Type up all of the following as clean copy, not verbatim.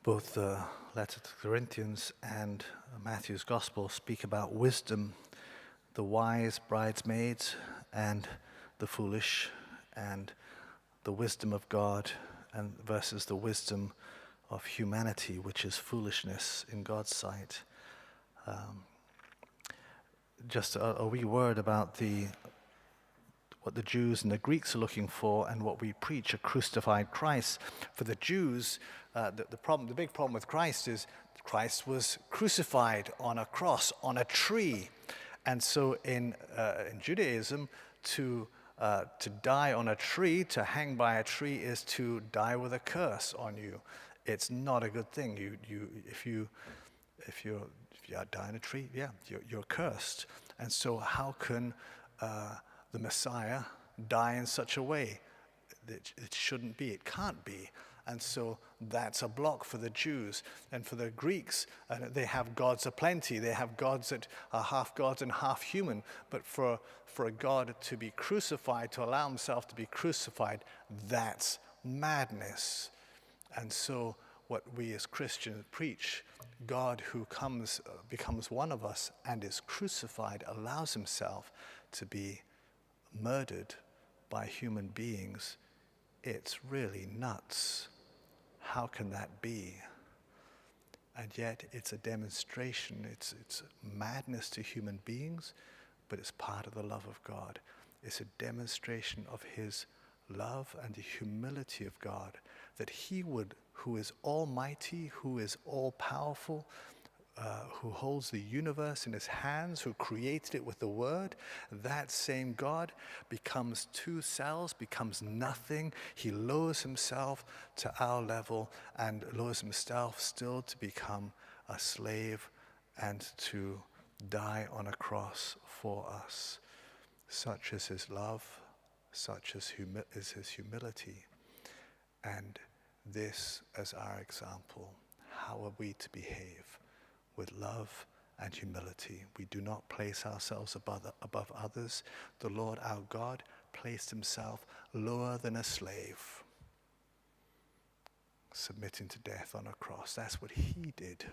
Both the letter to Corinthians and Matthew's Gospel speak about wisdom, the wise bridesmaids and the foolish, and the wisdom of God and versus the wisdom of humanity, which is foolishness in God's sight. Just a wee word about what the Jews and the Greeks are looking for and what we preach, a crucified Christ. For the Jews, the big problem with Christ is Christ was crucified on a cross, on a tree. And so in Judaism, to die on a tree, to hang by a tree, is to die with a curse on you. It's not a good thing. If you die on a tree, you're cursed. And so how can the Messiah die in such a way? It shouldn't be, it can't be. And so that's a block for the Jews. And for the Greeks, they have gods aplenty. They have gods that are half gods and half human. But for a God to be crucified, to allow himself to be crucified, that's madness. And so what we as Christians preach, God who becomes one of us and is crucified, allows himself to be murdered by human beings. It's really nuts. How can that be? And yet it's a demonstration. It's madness to human beings, but it's part of the love of God. It's a demonstration of his love and the humility of God, that he would, who is almighty, who is all-powerful, who holds the universe in his hands, who created it with the word, that same God becomes two cells, becomes nothing. He lowers himself to our level and lowers himself still to become a slave and to die on a cross for us. Such is his love, such is his humility. And this as our example. How are we to behave? With love and humility. We do not place ourselves above others. The Lord our God placed himself lower than a slave, submitting to death on a cross. That's what he did.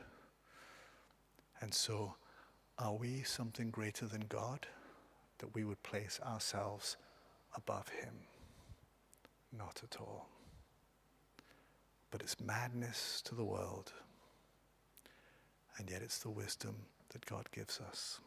And so, are we something greater than God, that we would place ourselves above him? Not at all. But it's madness to the world. And yet it's the wisdom that God gives us.